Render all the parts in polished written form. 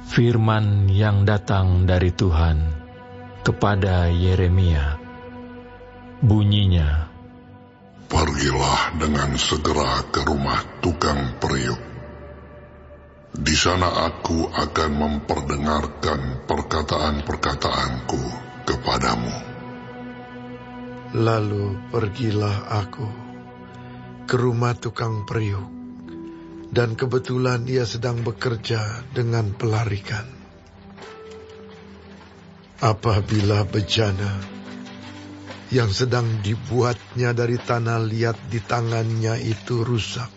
Firman yang datang dari Tuhan kepada Yeremia. Bunyinya, pergilah dengan segera ke rumah tukang periuk. Di sana aku akan memperdengarkan perkataan-perkataanku kepadamu. Lalu pergilah aku ke rumah tukang periuk, dan kebetulan ia sedang bekerja dengan pelarikan. Apabila bejana yang sedang dibuatnya dari tanah liat di tangannya itu rusak,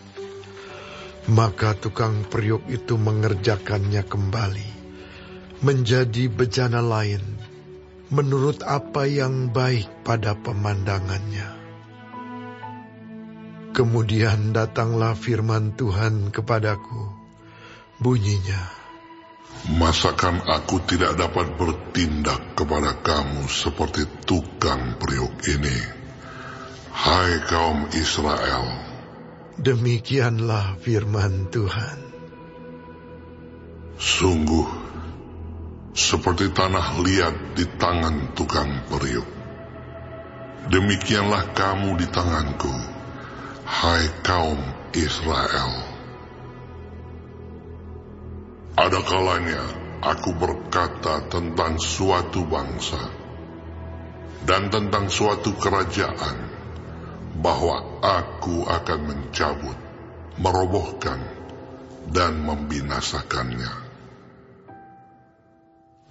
maka tukang periuk itu mengerjakannya kembali menjadi bejana lain menurut apa yang baik pada pemandangannya. Kemudian datanglah firman Tuhan kepadaku, bunyinya, masakan aku tidak dapat bertindak kepada kamu seperti tukang periuk ini, hai kaum Israel? Demikianlah firman Tuhan. Sungguh, seperti tanah liat di tangan tukang periuk, demikianlah kamu di tanganku, hai kaum Israel. Ada kalanya aku berkata tentang suatu bangsa dan tentang suatu kerajaan, bahwa aku akan mencabut, merobohkan, dan membinasakannya.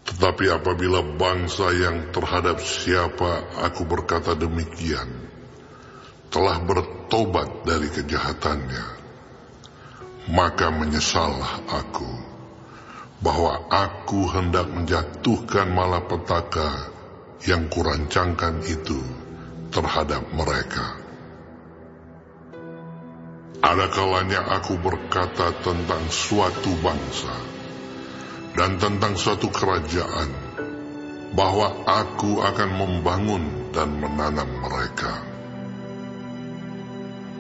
Tetapi apabila bangsa yang terhadap siapa aku berkata demikian telah bertobat dari kejahatannya, maka menyesallah aku, bahwa aku hendak menjatuhkan malapetaka yang kurancangkan itu terhadap mereka. Ada kalanya aku berkata tentang suatu bangsa dan tentang suatu kerajaan, bahwa aku akan membangun dan menanam mereka.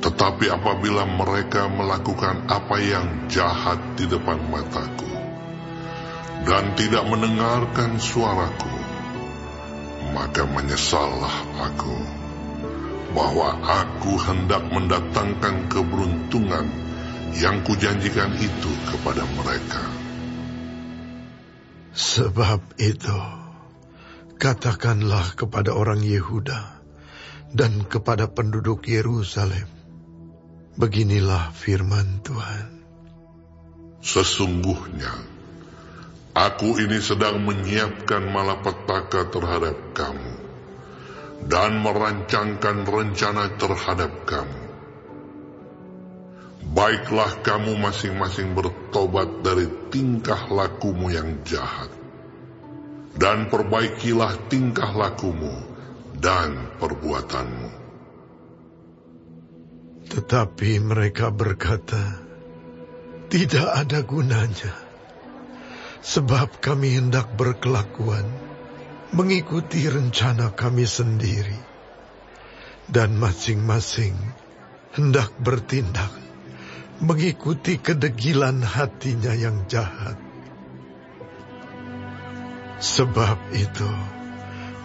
Tetapi apabila mereka melakukan apa yang jahat di depan mataku dan tidak mendengarkan suaraku, maka menyesallah aku, bahwa aku hendak mendatangkan keberuntungan yang kujanjikan itu kepada mereka. Sebab itu, katakanlah kepada orang Yehuda dan kepada penduduk Yerusalem, beginilah firman Tuhan. Sesungguhnya, aku ini sedang menyiapkan malapetaka terhadap kamu, dan merancangkan rencana terhadap kamu. Baiklah kamu masing-masing bertobat dari tingkah lakumu yang jahat, dan perbaikilah tingkah lakumu dan perbuatanmu. Tetapi mereka berkata, tidak ada gunanya, sebab kami hendak berkelakuan mengikuti rencana kami sendiri, dan masing-masing hendak bertindak mengikuti kedegilan hatinya yang jahat. Sebab itu,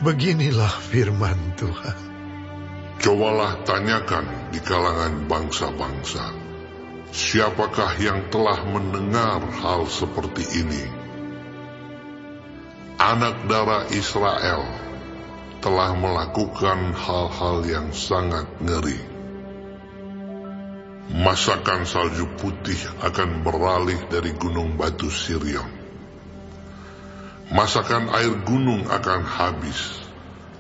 beginilah firman Tuhan. Cobalah tanyakan di kalangan bangsa-bangsa, siapakah yang telah mendengar hal seperti ini? Anak darah Israel telah melakukan hal-hal yang sangat ngeri. Masakan salju putih akan beralih dari gunung batu Sirion. Masakan air gunung akan habis,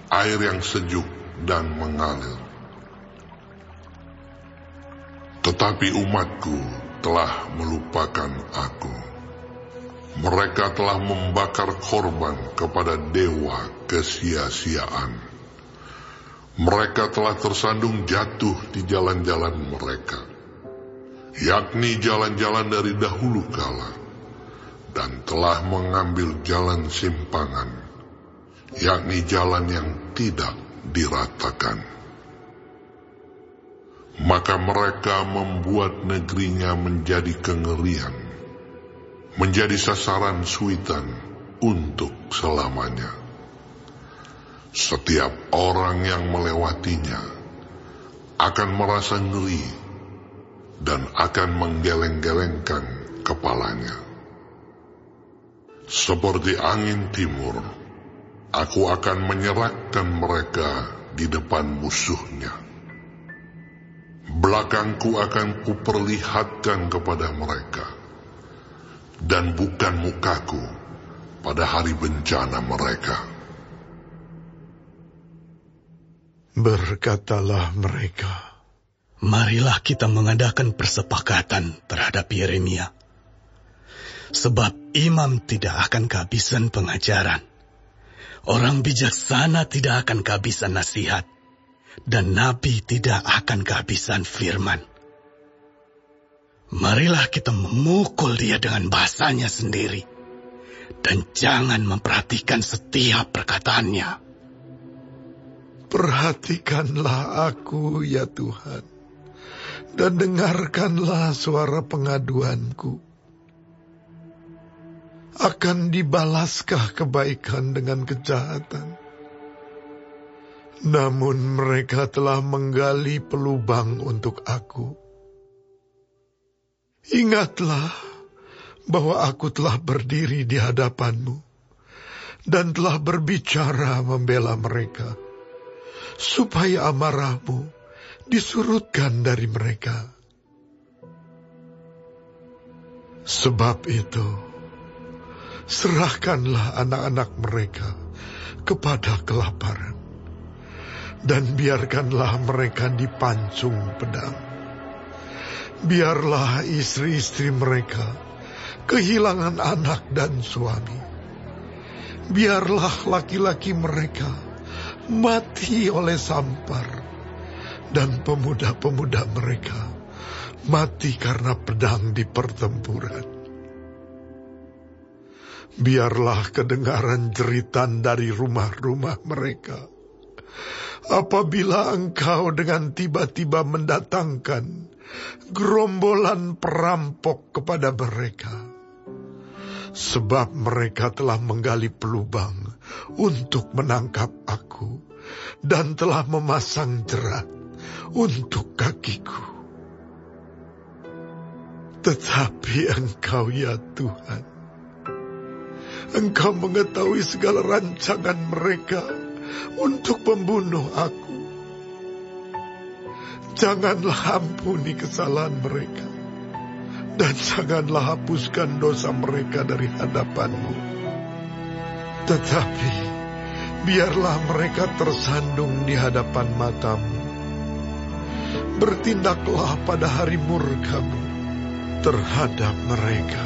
air yang sejuk dan mengalir. Tetapi umatku telah melupakan aku. Mereka telah membakar korban kepada dewa kesia-siaan. Mereka telah tersandung jatuh di jalan-jalan mereka, yakni jalan-jalan dari dahulu kala, dan telah mengambil jalan simpangan, yakni jalan yang tidak diratakan. Maka mereka membuat negerinya menjadi kengerian. menjadi sasaran suitan untuk selamanya. Setiap orang yang melewatinya akan merasa ngeri dan akan menggeleng-gelengkan kepalanya. Seperti angin timur, aku akan menyerahkan mereka di depan musuhnya. Belakangku akan kuperlihatkan kepada mereka, dan bukan mukaku pada hari bencana mereka. Berkatalah mereka, marilah kita mengadakan persepakatan terhadap Yeremia. Sebab imam tidak akan kehabisan pengajaran. Orang bijaksana tidak akan kehabisan nasihat. Dan nabi tidak akan kehabisan firman. Marilah kita memukul dia dengan bahasanya sendiri. Dan jangan memperhatikan setiap perkataannya. perhatikanlah aku ya Tuhan, dan dengarkanlah suara pengaduanku. Akan dibalaskah kebaikan dengan kejahatan? Namun mereka telah menggali pelubang untuk aku. Ingatlah bahwa aku telah berdiri di hadapanmu dan telah berbicara membela mereka, supaya amarahmu disurutkan dari mereka. Sebab itu, serahkanlah anak-anak mereka kepada kelaparan, dan biarkanlah mereka dipancung pedang. Biarlah istri-istri mereka kehilangan anak dan suami. Biarlah laki-laki mereka mati oleh sampar, dan pemuda-pemuda mereka mati karena pedang di pertempuran. Biarlah kedengaran jeritan dari rumah-rumah mereka, apabila engkau dengan tiba-tiba mendatangkan gerombolan perampok kepada mereka. Sebab mereka telah menggali pelubang untuk menangkap aku, dan telah memasang jerat untuk kakiku. Tetapi engkau ya Tuhan, engkau mengetahui segala rancangan mereka untuk membunuh aku. Janganlah ampuni kesalahan mereka, dan janganlah hapuskan dosa mereka dari hadapanmu. Tetapi biarlah mereka tersandung di hadapan matamu. Bertindaklah pada hari murkamu terhadap mereka.